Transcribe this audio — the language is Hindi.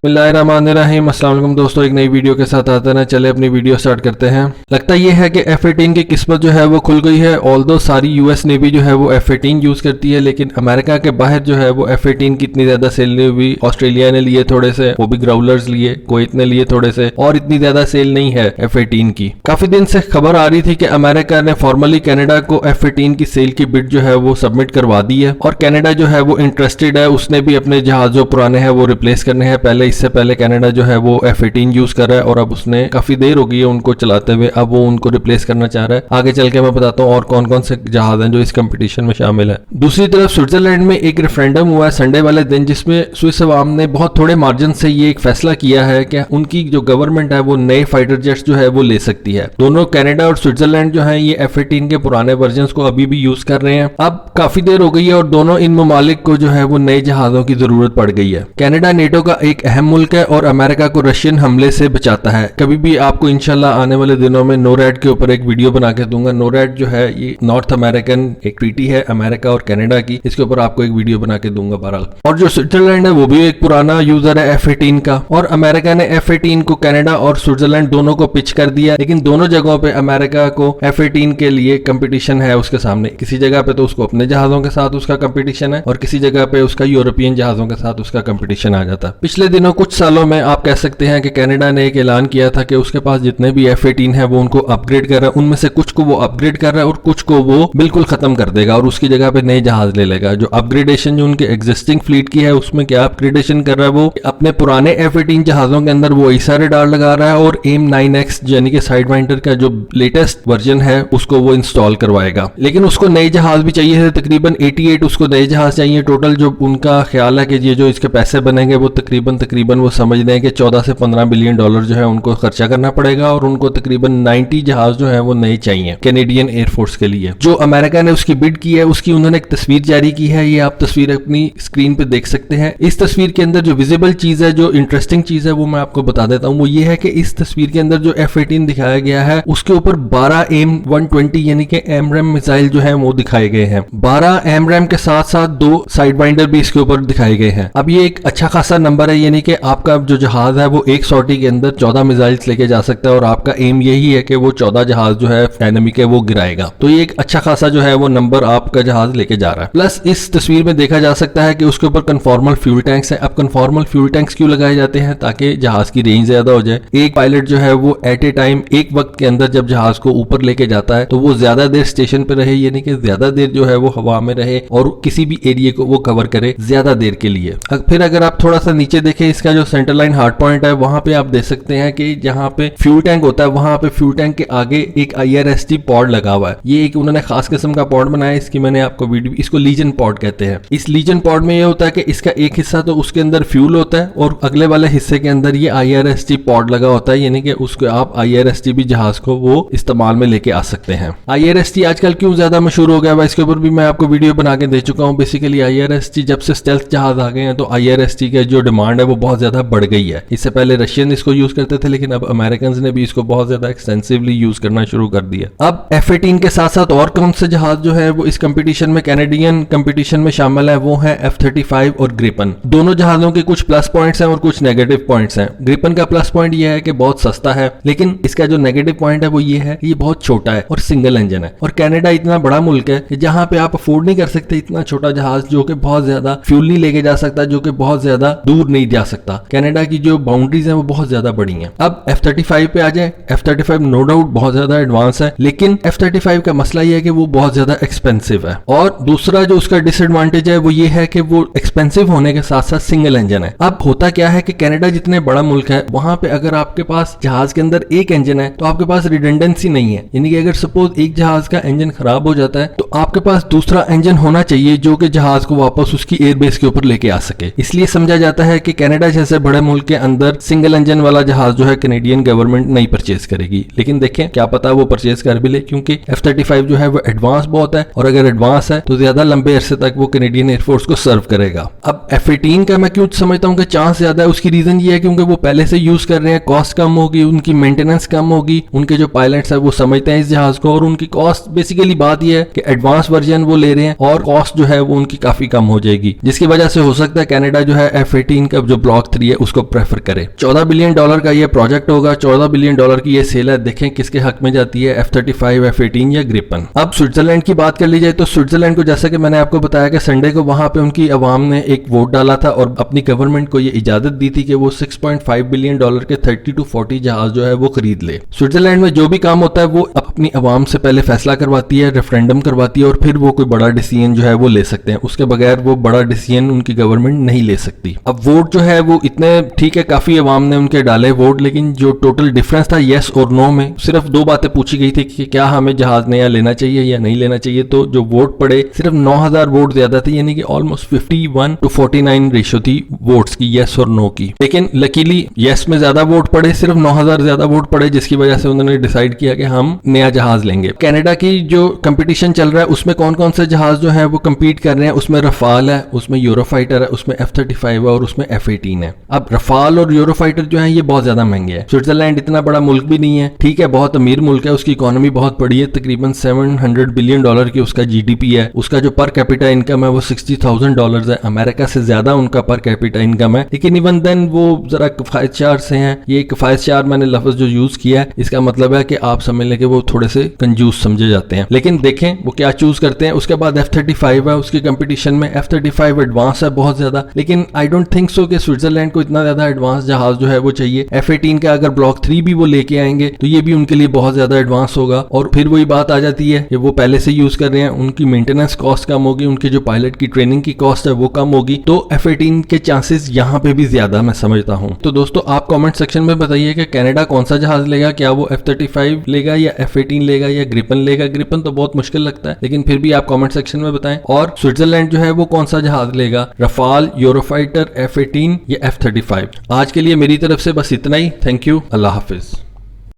बिस्मिल्लाहिर्रहमानिर्रहीम। अस्सलाम वालेकुम दोस्तों, एक नई वीडियो के साथ आते हैं। चले अपनी वीडियो स्टार्ट करते हैं। लगता ये है कि F-18 की किस्मत जो है वो खुल गई है। ऑल्दो सारी यूएस नेवी जो है वो F-18 यूज करती है, लेकिन अमेरिका के बाहर जो है वो F-18 की इतनी ज्यादा सेल नहीं हुई। ऑस्ट्रेलिया ने लिए थोड़े से, वो भी ग्राउलर्स लिए, कुवैत ने लिए थोड़े से, और इतनी ज्यादा सेल नहीं है F-18 की। काफी दिन से खबर आ रही थी कि अमेरिका ने फॉर्मली कनाडा को F-18 की सेल की बिड जो है वो सबमिट करवा दी है, और कनाडा जो है वो इंटरेस्टेड है। उसने भी अपने जहाज जो पुराने हैं वो रिप्लेस करने हैं। इससे पहले कनाडा जो है वो F-18 यूज कर रहा है, और अब उसने काफी देर हो गई है उनको चलाते हुए, अब वो उनको रिप्लेस करना चाह रहा है। आगे चल के मैं बताता हूँ और कौन कौन से जहाज हैं जो इस कंपटीशन में शामिल है। दूसरी तरफ स्विट्जरलैंड में एक रेफरेंडम हुआ है संडे वाले दिन, जिसमें स्विस अवाम ने बहुत थोड़े मार्जिन से ये एक फैसला किया है कि उनकी जो गवर्नमेंट है वो नए फाइटर जेट्स जो है वो ले सकती है। दोनों कनाडा और स्विट्जरलैंड जो है ये F-18 के पुराने वर्जन को अभी भी यूज कर रहे हैं। अब काफी देर हो गई है और दोनों इन ममालिक को जो है वो नए जहाजों की जरूरत पड़ गई है। कनाडा नेटो का एक अहम मुल्क है और अमेरिका को रशियन हमले से बचाता है। कभी भी आपको इंशाल्लाह आने वाले दिनों में नोरैड के ऊपर एक वीडियो बना के दूंगा। नोरैड जो है ये नॉर्थ अमेरिकन एक ट्रीटी है अमेरिका और कनाडा की, इसके ऊपर आपको एक वीडियो बना के दूंगा बहरहाल। और जो स्विट्जरलैंड है वो भी एक पुराना यूजर है F-18 का, और अमेरिका ने F-18 को कनाडा और स्विट्जरलैंड दोनों को पिच कर दिया, लेकिन दोनों जगहों पे अमेरिका को F-18 के लिए कंपटीशन है उसके सामने। किसी जगह पे तो उसको अपने जहाजों के साथ उसका कंपटीशन है, और किसी जगह पे उसका यूरोपियन जहाजों के साथ उसका कंपटीशन आ जाता है। पिछले दिनों कुछ सालों में आप कह सकते हैं कि कनाडा ने एक ऐलान किया था कि उसके पास जितने भी F-18 है वो उनको अपग्रेड कर रहा है। उनमें से कुछ को वो अपग्रेड कर रहा है और कुछ को वो बिल्कुल खत्म कर देगा और उसकी जगह पे नए जहाज ले लेगा। जो अपग्रेडेशन जो उनके एग्जिस्टिंग फ्लीट की है उसमें क्या अपग्रेडेशन कर रहा है, वो अपने पुराने F-18 जहाजों के अंदर वो ईसा रडार लगा रहा है और AIM-9X यानी कि साइड वाइंडर का जो लेटेस्ट वर्जन है उसको वो इंस्टॉल करवाएगा। लेकिन उसको नए जहाज भी चाहिए थे, तकरीबन 88 उसको नए जहाज चाहिए टोटल। जो उनका ख्याल है कि ये जो इसके पैसे बनेंगे वो तकरीबन वो समझ रहे हैं कि 14 से 15 बिलियन डॉलर जो है उनको खर्चा करना पड़ेगा, और उनको तकरीबन 90 जहाज जो है वो नए चाहिए कैनेडियन एयरफोर्स के लिए। जो अमेरिका ने उसकी बिड की है उसकी उन्होंने एक तस्वीर जारी की है, ये आप तस्वीर अपनी स्क्रीन पे देख सकते हैं। इस तस्वीर के अंदर जो विजिबल चीज है, जो इंटरेस्टिंग चीज है, वो मैं आपको बता देता हूँ। वो ये है कि इस तस्वीर के अंदर जो F-18 दिखाया गया है उसके ऊपर 12 AIM-120 यानी कि AMRAAM मिसाइल जो है वो दिखाए गए हैं। 12 AMRAAM के साथ साथ 2 साइड बाइंडर भी इसके ऊपर दिखाए गए हैं। अब ये एक अच्छा खासा नंबर है, यानी कि आपका जो जहाज है वो एक सॉर्टी के अंदर 14 मिसाइल्स लेके जा सकता है, और आपका एम यही है कि वो 14 जहाज जो है एनिमी के वो गिराएगा। तो ये एक अच्छा खासा जो है वो नंबर आपका जहाज लेके जा रहा है। प्लस इस तस्वीर में देखा जा सकता है कि उसके ऊपर कन्फॉर्मल फ्यूल टैंक्स है। अब कन्फॉर्मल फ्यूल टैंक्स क्यों लगाए जाते हैं? ताकि जहाज की रेंज ज्यादा हो जाए। एक पायलट जो है वो एट ए टाइम एक वक्त के अंदर जब जहाज को ऊपर लेके जाता है तो वो ज्यादा देर स्टेशन पे रहे, यानी कि ज्यादा देर जो है वो हवा में रहे और किसी भी एरिया को वो कवर करे ज्यादा देर के लिए। फिर अगर आप थोड़ा सा नीचे देखें, इसका जो सेंटर लाइन हार्ड पॉइंट है वहां पे आप देख सकते हैं कि जहां पे फ्यूल टैंक होता है वहां पे फ्यूल टैंक के आगे एक IRST पॉड लगा हुआ है। ये एक उन्होंने खास किस्म का पॉड बनाया, इसकी मैंने आपको वीडियो, इसको लीजन पॉड कहते हैं। इस लीजन पॉड में ये होता है कि इसका एक हिस्सा तो उसके अंदर फ्यूल होता है और अगले वाले हिस्से के अंदर ये IRST पॉड लगा होता है, यानी कि उसको आप IRST भी जहाज को वो इस्तेमाल में लेके आ सकते हैं। IRST आजकल क्यों ज्यादा मशहूर हो गया है इसके ऊपर भी मैं आपको वीडियो बना के दे चुका हूँ। बेसिकली IRST जब से स्टेल्थ जहाज आ गए हैं तो IRST के जो डिमांड है वो बहुत ज्यादा बढ़ गई है। इससे पहले रशियन इसको यूज करते थे, लेकिन अब अमेरिकन ने भी इसको बहुत ज्यादा एक्सटेंसिवली यूज करना शुरू कर दिया। अब F-18 के साथ साथ और कौन से जहाज जो है वो इस कंपटीशन में, कैनेडियन कंपटीशन में शामिल है, वो है F-35 और ग्रिपन। दोनों जहाजों के कुछ प्लस पॉइंट्स हैं और कुछ नेगेटिव पॉइंट्स हैं। ग्रिपन का प्लस पॉइंट ये है कि बहुत सस्ता है, लेकिन इसका जो नेगेटिव पॉइंट है वो ये है कि ये बहुत छोटा है और सिंगल इंजन है। और कनाडा इतना बड़ा मुल्क है कि जहां पे आप अफोर्ड नहीं कर सकते इतना छोटा जहाज जो कि बहुत ज्यादा फ्यूल नहीं लेके जा सकता, जो कि बहुत ज्यादा दूर नहीं जा सकता। कनाडा की जो बाउंड्रीज हैं वो बहुत ज्यादा बड़ी हैं। अब F-35 पे आ जाए। F-35 नो डाउट बहुत ज्यादा एडवांस है, लेकिन F-35 का मसला ये है कि वो बहुत ज्यादा एक्सपेंसिव है, और दूसरा जो उसका डिसएडवांटेज है वो ये है कि वो एक्सपेंसिव होने के साथ साथ सिंगल इंजन है। अब होता क्या है कि कनाडा जितने बड़ा मुल्क है वहां पे अगर आपके पास जहाज के अंदर एक इंजन है तो आपके पास रिडंडेंसी नहीं है, यानी कि अगर सपोज एक जहाज का इंजन खराब हो जाता है तो आपके पास दूसरा इंजन होना चाहिए जो कि जहाज को वापस उसकी एयरबेस के ऊपर लेके आ सके। इसलिए समझा जाता है कि कनाडा जैसे बड़े मुल्क के अंदर सिंगल इंजन वाला जहाज जो है कैनेडियन गवर्नमेंट नहीं परचेज करेगी, लेकिन देखें क्या पता वो परचेज कर भी ले, क्योंकि F-35 जो है वो एडवांस बहुत है, और अगर एडवांस है तो ज्यादा लंबे अरसे तक वो कैनेडियन एयरफोर्स को सर्व करेगा। अब F-18 का मैं क्यों समझता हूँ कि चांस ज्यादा है, उसकी रीजन ये है क्योंकि वो पहले से यूज कर रहे हैं, कॉस्ट कम होगी, उनकी मेंटेनेंस कम होगी, उनके जो पायलट्स है वो समझते हैं इस जहाज को, और उनकी कॉस्ट बेसिकली बात यह है कि एडवांस वर्जन वो ले रहे हैं और कॉस्ट जो है वो उनकी काफी कम हो जाएगी, जिसकी वजह से हो सकता है कनाडा जो है F-18 का जो ब्लॉक 3 है उसको प्रेफर करे। $14 बिलियन का ये प्रोजेक्ट होगा, $14 बिलियन की ये सेल है। देखें किसके हक में जाती है, F-35, F-18 या ग्रिपन। अब स्विट्जरलैंड की बात कर ली जाए तो स्विट्जरलैंड को जैसा कि मैंने आपको बताया कि संडे को वहां पे उनकी अवाम ने एक वोट डाला था और अपनी गवर्नमेंट को ये इजाजत दी थी कि वो $6.5 बिलियन के 30 to 40 जहाज जो है वो खरीद ले। स्विट्जरलैंड में जो भी काम होता है वो अपनी अवाम से पहले फैसला करवाती है, रेफरेंडम करवाती है और फिर वो कोई बड़ा डिसीजन जो है वो ले सकते हैं। उसके बगैर वो बड़ा डिसीजन उनकी गवर्नमेंट नहीं ले सकती। अब वोट जो है वो इतने ठीक है, काफी अवाम ने उनके डाले वोट, लेकिन जो टोटल डिफरेंस था येस और नो में, सिर्फ 2 बातें पूछी गई थी कि क्या हमें जहाज नया लेना चाहिए या नहीं लेना चाहिए। तो जो वोट पड़े सिर्फ 9000 वोट ज्यादा थे, यानी कि ऑलमोस्ट 51 to 49 रेशियो थी वोट्स की येस और नो की। लेकिन लकीली येस में ज्यादा वोट पड़े, सिर्फ 9000 ज्यादा वोट पड़े, जिसकी वजह से उन्होंने डिसाइड किया कि हम नया जहाज लेंगे। कनाडा की जो कंपटीशन चल रहा है उसमें कौन कौन से जहाज जो है वो कंपीट कर रहे हैं, उसमें रफाल है, उसमें यूरोफाइटर है, उसमें F-35 है और उसमें F-18 है। अब रफाल और यूरोफाइटर जो है ये बहुत ज्यादा महंगे हैं। स्विट्जरलैंड इतना बड़ा मुल्क भी नहीं है, ठीक है, बहुत अमीर मुल्क है, उसकी इकोनॉमी बहुत बड़ी है, तकरीबन $700 बिलियन की उसका GDP है। उसका जो पर कैपिटा इनकम है वो $60,000 है, अमेरिका से ज्यादा उनका पर कैपिटा इनकम है। लेकिन इवन देन वो जरा किफायतशार से हैं। ये किफायतशार मैंने लफ्ज जो यूज किया है इसका मतलब है कि आप समझ लें कि वो थोड़े से कंजूस समझे जाते हैं। लेकिन देखें वो क्या चूज करते हैं। उसके बाद F-35 है, उसकी कंपटीशन में F-35 एडवांस है बहुत ज्यादा, लेकिन आई डोंट थिंक सो कि स्विट्जरलैंड को इतना ज्यादा एडवांस जहाज जो है वो चाहिए। F-18 का अगर ब्लॉक 3 भी वो लेके आएंगे तो ये भी उनके लिए बहुत ज्यादा एडवांस होगा और फिर वही बात आ जाती है कि वो पहले से यूज कर रहे हैं, उनकी मेंटेनेंस कॉस्ट कम होगी, उनके जो पायलट की ट्रेनिंग की कॉस्ट है वो कम होगी, तो F-18 के चांसेस यहाँ पे भी ज्यादा मैं समझता हूँ। तो दोस्तों आप कमेंट सेक्शन में बताइए कि कनाडा कौन सा जहाज लेगा, क्या वो F-35 लेगा या F-18 लेगा या ग्रिपन लेगा। ग्रिपन तो बहुत मुश्किल लगता है, लेकिन फिर भी आप कमेंट सेक्शन में बताएं। और स्विट्जरलैंड जो है वो कौन सा जहाज लेगा, रफाल, यूरोफाइटर, F-18 या F-35। आज के लिए मेरी तरफ से बस इतना ही। Thank you, Allah Hafiz.